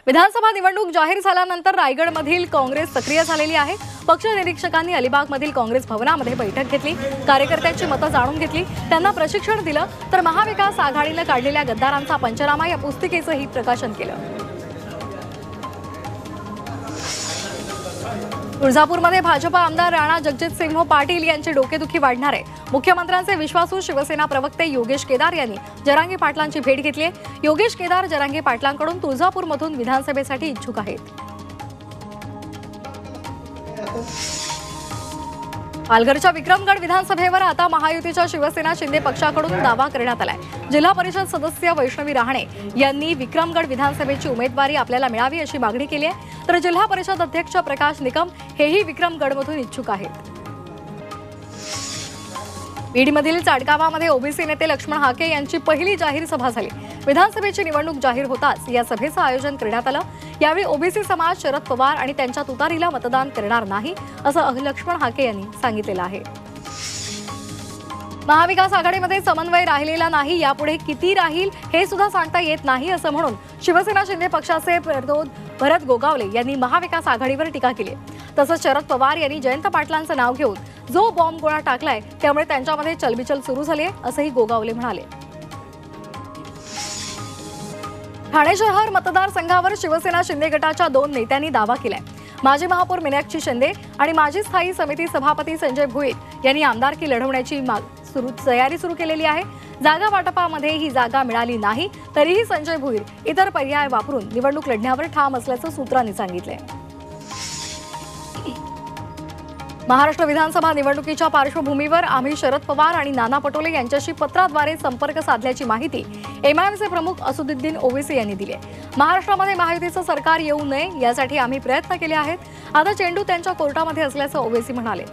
विधानसभा निवडणूक जाहीर झाल्यानंतर रायगडमधील काँग्रेस सक्रिय झालेली आहे। पक्ष निरीक्षकांनी अलिबागमधील काँग्रेस भवनामध्ये बैठक घेतली, कार्यकर्त्यांची मतं जाणून घेतली, त्यांना प्रशिक्षण दिलं, तर महाविकास आघाडीने काढलेल्या गद्दारांचा पंचनामा या पुस्तिकेचंही प्रकाशन केलं। तुळजापूरमध्ये भाजपा आमदार राणा जगजितसिंह पाटील यांची डोकेदुखी वाढणार आहे। मुख्यमंत्र्यांचे विश्वासू शिवसेना प्रवक्ते योगेश केदार यांनी जरांगे पाटलांची भेट घेतली आहे। योगेश केदार जरांगे पाटलांकडून तुळजापूरमधून विधानसभेसाठी इच्छुक आहेत। पालघरच्या विक्रमगड विधानसभेवर आता महायुतीच्या शिवसेना शिंदे पक्षाकडून दावा करण्यात आलाय। जिल्हा परिषद सदस्य वैष्णवी रहाणे यांनी विक्रमगड विधानसभेची उमेदवारी आपल्याला मिळावी अशी मागणी केली आहे, तर जिल्हा परिषद अध्यक्ष प्रकाश निकम हेही विक्रमगडमधून इच्छुक आहेत। बीडमधील चाडगावामध्ये ओबीसी नेते लक्ष्मण हाके यांची पहिली जाहीर सभा झाली। विधानसभेची निवडणूक जाहीर होताच या सभेचं आयोजन करण्यात आलं। यावेळी ओबीसी समाज शरद पवार आणि त्यांच्या तुतारीला मतदान करणार नाही असं लक्ष्मण हाके यांनी सांगितलेलं आहे। महाविकास आघाडीमध्ये समन्वय राहिलेला नाही, यापुढे किती राहील हे सुद्धा सांगता येत नाही असं म्हणून शिवसेना शिंदे पक्षाचे भरत गोगावले यांनी महाविकास आघाडीवर टीका केली। तसंच शरद पवार यांनी जयंत पाटलांचं नाव घेऊन जो बॉम्ब गोळा टाकलाय त्यामुळे त्यांच्यामध्ये चलबिचल सुरू झाली आहे असंही गोगावले म्हणाले। ठाणे शहर मतदारसंघावर शिवसेना शिंदे गटाच्या 2 नेत्यांनी दावा केलाय। माजी महापौर मीनाक्षी शिंदे आणि माजी स्थायी समिती सभापती संजय भोईर यांनी आमदारकी लढवण्याची तयारी सुरू केलेली आहे। जागा वाटपामध्ये ही जागा मिळाली नाही तरीही संजय भोईर इतर पर्याय वापरून निवडणूक लढण्यावर ठाम असल्याचं सूत्रांनी सांगितलंय। महाराष्ट्र विधानसभा निवडणुकीच्या पार्श्वभूमीवर आम्ही शरद पवार आणि नाना पटोले यांच्याशी पत्राद्वारे संपर्क साधल्याची माहिती एमआयएमचे प्रमुख असदुद्दीन ओवैसी यांनी दिली आहे। महाराष्ट्रामध्ये महायुतीचं सरकार येऊ नये यासाठी आम्ही प्रयत्न केले आहेत। आता चेंडू त्यांच्या कोर्टामध्ये असल्याचं ओवैसी म्हणाले।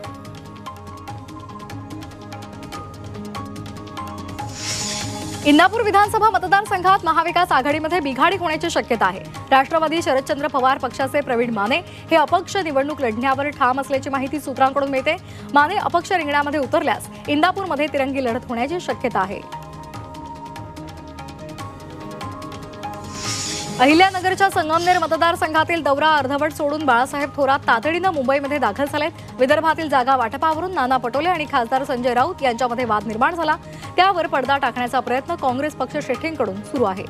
इंदापूर विधानसभा मतदारसंघात महाविकास आघाडीमध्ये बिघाडी होण्याची शक्यता आहे। राष्ट्रवादी शरदचंद्र पवार पक्षाचे प्रवीण माने हे अपक्ष निवडणूक लढण्यावर ठाम असल्याची माहिती सूत्रांकडून मिळते। माने अपक्ष रिंगणामध्ये उतरल्यास इंदापूरमध्ये तिरंगी लढत होण्याची शक्यता आहे। अहिल्यानगरच्या संगमनेर मतदारसंघातील दौरा अर्धवट सोडून बाळासाहेब थोरात तातडीनं मुंबईमध्ये दाखल झालेत। विदर्भातील जागा वाटपावरून नाना पटोले आणि खासदार संजय राऊत यांच्यामध्ये वाद निर्माण झाला, त्यावर पडदा टाकण्याचा प्रयत्न काँग्रेस पक्षश्रेष्ठींकडून सुरू आहे।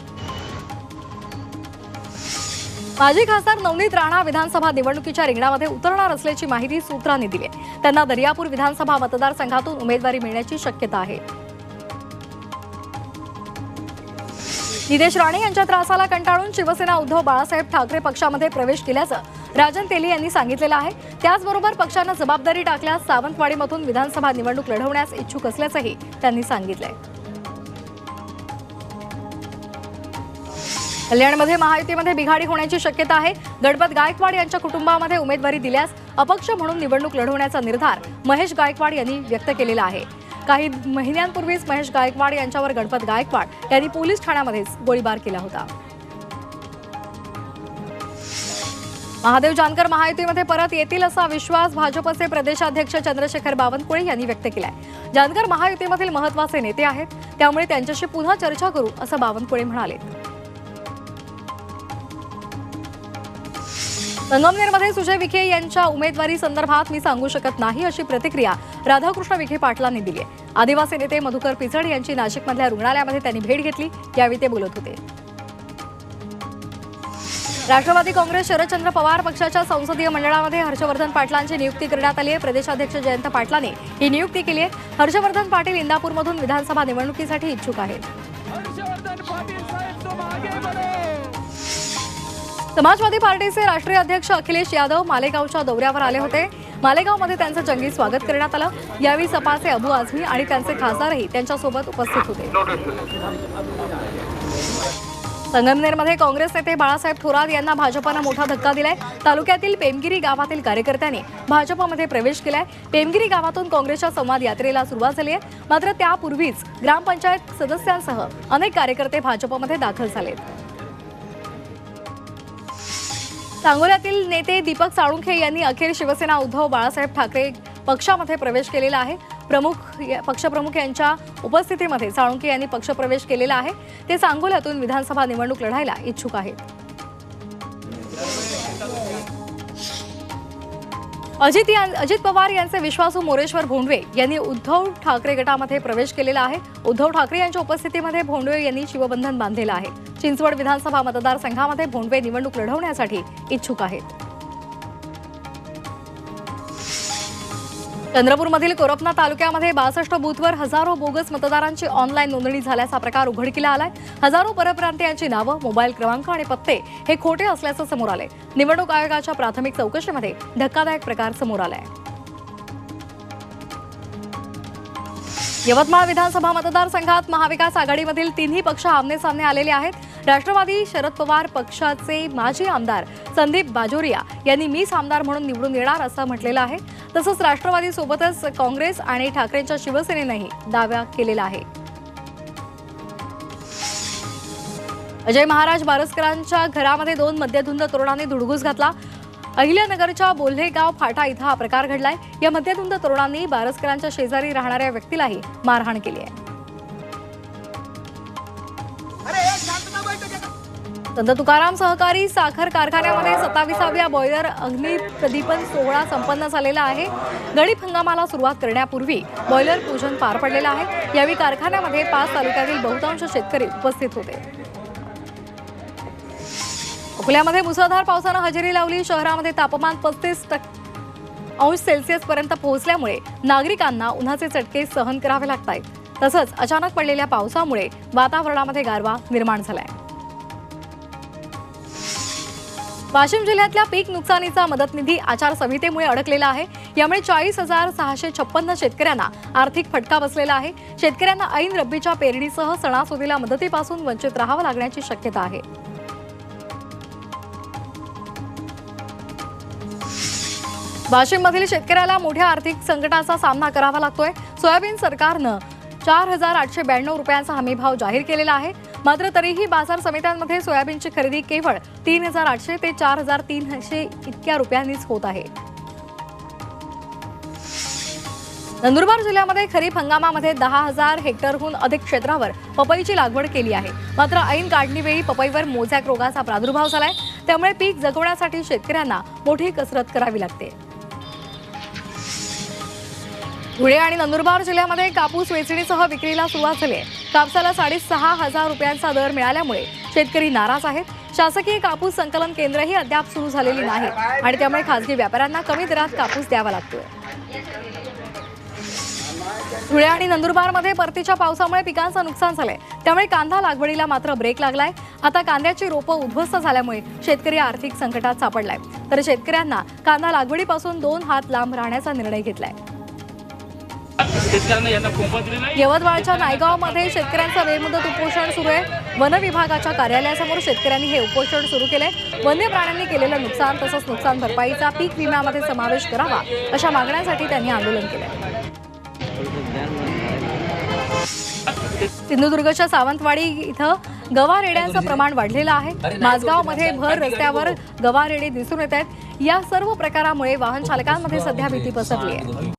माजी खासदार नवनीत राणा विधानसभा निवडणुकीच्या रिंगणामध्ये उतरणार असल्याची माहिती सूत्रांनी दिली आहे। त्यांना दर्यापूर विधानसभा मतदारसंघातून उमेदवारी मिळण्याची शक्यता आहे। नितेश राणे यांच्या त्रासाला कंटाळून शिवसेना उद्धव बाळासाहेब ठाकरे पक्षामध्ये प्रवेश केल्याचं राजन तेली यांनी सांगितलेलं आहे। त्याचबरोबर पक्षानं जबाबदारी टाकल्यास सावंतवाडीमधून विधानसभा निवडणूक लढवण्यास इच्छुक असल्याचंही त्यांनी सांगितलंय। कल्याणमध्ये महायुतीमध्ये बिघाडी होण्याची शक्यता आहे। गणपत गायकवाड यांच्या कुटुंबामध्ये उमेदवारी दिल्यास अपक्ष म्हणून निवडणूक लढवण्याचा निर्धार महेश गायकवाड यांनी व्यक्त केलेला आहे। काही महिन्यांपूर्वीच महेश गायकवाड यांच्यावर गणपत गायकवाड यांनी पोलीस ठाण्यामध्येच गोळीबार केला होता। महादेव जानकर महायुतीमध्ये परत येतील असा विश्वास भाजपचे प्रदेशाध्यक्ष चंद्रशेखर बावनकुळे यांनी व्यक्त केलाय। जानकर महायुतीमधील महत्त्वाचे नेते आहेत, त्यामुळे त्यांच्याशी पुन्हा चर्चा करू असं बावनकुळे म्हणाले। संगमनेरमध्ये सुजय विखे यांच्या उमेदवारी संदर्भात मी सांगू शकत नाही अशी प्रतिक्रिया राधाकृष्ण विखे पाटलांनी दिली आहे। आदिवासी नेते मधुकर पिचड यांची नाशिकमधल्या रुग्णालयामध्ये त्यांनी भेट घेतली, यावेळी ते बोलत होते। राष्ट्रवादी काँग्रेस शरदचंद्र पवार पक्षाच्या संसदीय मंडळामध्ये हर्षवर्धन पाटलांची नियुक्ती करण्यात आली आहे। प्रदेशाध्यक्ष जयंत पाटलांनी ही नियुक्ती केली आहे। हर्षवर्धन पाटील इंदापूरमधून विधानसभा निवडणुकीसाठी इच्छुक आहेत। समाजवादी पार्टीचे राष्ट्रीय अध्यक्ष अखिलेश यादव मालेगावच्या दौऱ्यावर आले होते। मालेगावमध्ये त्यांचं जंगी स्वागत करण्यात आलं। यावेळी सपाचे अबू आझमी आणि त्यांचे खासदारही त्यांच्यासोबत उपस्थित होते। संगमनेरमध्ये काँग्रेस नेते बाळासाहेब थोरात यांना भाजपनं मोठा धक्का दिलाय। तालुक्यातील पेमगिरी गावातील कार्यकर्त्यांनी भाजपमध्ये प्रवेश केलाय। पेमगिरी गावातून काँग्रेसच्या संवाद यात्रेला सुरुवात झाली आहे, मात्र त्यापूर्वीच ग्रामपंचायत सदस्यांसह अनेक कार्यकर्ते भाजपमध्ये दाखल झालेत। सांगोल्यातील नेते दीपक साळुंखे यांनी अखेर शिवसेना उद्धव बाळासाहेब ठाकरे पक्षामध्ये प्रवेश केलेला आहे। पक्षप्रमुख यांच्या उपस्थितीमध्ये साळुंखे यांनी पक्षप्रवेश केलेला आहे। ते सांगोल्यातून विधानसभा निवडणूक लढायला इच्छुक आहेत। अजित पवार यांचे विश्वासू मोरेश्वर भोंडवे यांनी उद्धव ठाकरे गटामध्ये प्रवेश केलेला आहे। उद्धव ठाकरे यांच्या उपस्थितीमध्ये भोंडवे यांनी शिवबंधन बांधलेलं आहे। चिंचवड विधानसभा मतदारसंघामध्ये भोंडवे निवडणूक लढवण्यासाठी इच्छुक आहेत। चंद्रपूरमधील कोरपना तालुक्यामध्ये 62 बूथवर हजारो बोगस मतदारांची ऑनलाईन नोंदणी झाल्याचा प्रकार उघडकीला आलाय। हजारो परप्रांतीयांची नावं, मोबाईल क्रमांक आणि पत्ते हे खोटे असल्याचं समोर आलंय। निवडणूक आयोगाच्या प्राथमिक चौकशीमध्ये धक्कादायक प्रकार समोर आलाय। यवतमाळ विधानसभा मतदारसंघात महाविकास आघाडीमधील तिन्ही पक्ष आमने-सामने आलेले आहेत। राष्ट्रवादी शरद पवार पक्षाचे माजी आमदार संदीप बाजोरिया यांनी मीच आमदार म्हणून निवडून येणार असं म्हटलेलं आहे। तसंच राष्ट्रवादी सोबतच काँग्रेस आणि ठाकरेंच्या शिवसेनेनेही दावा केलेला आहे। अजय महाराज बारसकरांच्या घरामध्ये 2 मद्यधुंद तरुणांनी धुडगूस घातला। अहिल्यानगरच्या बोल्हेगाव फाटा इथं हा प्रकार घडलाय। या मद्यधुंद तरुणांनी बारसकरांच्या शेजारी राहणाऱ्या व्यक्तीलाही मारहाण केली आहे। संत तुकाराम सहकारी साखर कारखान्यामध्ये 27व्या बॉयलर अग्निप्रदीपन सोहळा संपन्न झालेला आहे। गणित हंगामाला सुरुवात करण्यापूर्वी बॉयलर पूजन पार पडलेलं आहे। यावेळी कारखान्यामध्ये 5 तालुक्यातील बहुतांश शेतकरी उपस्थित होते। अकोल्यामध्ये मुसळधार पावसानं हजेरी लावली। शहरामध्ये तापमान 35°C पर्यंत पोहोचल्यामुळे नागरिकांना उन्हाचे चटके सहन करावे लागत आहेत। तसंच अचानक पडलेल्या पावसामुळे वातावरणामध्ये गारवा निर्माण झालाय। वाशिम जिल्ह्यातल्या पीक नुकसानीचा मदत निधी आचारसंहितेमुळे अडकलेला आहे। यामुळे 40,656 शेतकऱ्यांना आर्थिक फटका बसलेला आहे। शेतकऱ्यांना ऐन रब्बीच्या पेरणीसह सणासुदीला मदतीपासून वंचित राहावं लागण्याची शक्यता आहे। वाशिममधील शेतकऱ्याला मोठ्या आर्थिक संकटाचा सामना करावा लागतोय। सोयाबीन सरकारनं 4,892 रुपयांचा हमीभाव जाहीर केलेला आहे। मात्र तरीही बाजार समित्यांमध्ये सोयाबीनची खरेदी केवळ 3,800 ते 4,300 इतक्या रुपयांनीच होत आहे। नंदुरबार जिल्ह्यामध्ये खरीप हंगामामध्ये 10,000 हेक्टरहून अधिक क्षेत्रावर पपईची लागवड केली आहे। मात्र ऐन काढणीवेळी पपईवर मोझॅक रोगाचा प्रादुर्भाव झालाय। त्यामुळे पीक जगवण्यासाठी शेतकऱ्यांना मोठी कसरत करावी लागते। धुळे आणि नंदुरबार जिल्ह्यामध्ये कापूस वेचणीसह विक्रीला सुरुवात झाली आहे। कापसाला 6,500 रुपयांचा दर मिळाल्यामुळे शेतकरी नाराज आहेत। शासकीय कापूस संकलन केंद्रही अद्याप सुरू झालेली नाही आणि त्यामुळे खासगी व्यापाऱ्यांना कमी दरात कापूस द्यावा लागतोय। धुळे आणि नंदुरबारमध्ये परतीच्या पावसामुळे पिकांचं नुकसान झालंय। त्यामुळे कांदा लागवडीला मात्र ब्रेक लागलाय। आता कांद्याची रोपं उद्ध्वस्त झाल्यामुळे शेतकरी आर्थिक संकटात सापडलाय। तर शेतकऱ्यांना कांदा लागवडीपासून 2 हात लांब राहण्याचा निर्णय घेतलाय। यवतमाळच्या नायगावमध्ये शेतकऱ्यांचं बेमुदत उपोषण सुरू आहे। वन विभागाच्या कार्यालयासमोर शेतकऱ्यांनी हे उपोषण सुरू केलंय। वन्य प्राण्यांनी केलेलं नुकसान तसंच नुकसान भरपाईचा पीक विम्यामध्ये समावेश करावा अशा मागण्यांसाठी त्यांनी आंदोलन केलंय। सिंधुदुर्गच्या सावंतवाडी इथं गवारेड्यांचं प्रमाण वाढलेलं आहे। माझगावमध्ये भर रस्त्यावर गवारेडे दिसून येत आहेत। या सर्व प्रकारामुळे वाहन चालकांमध्ये सध्या भीती पसरली आहे।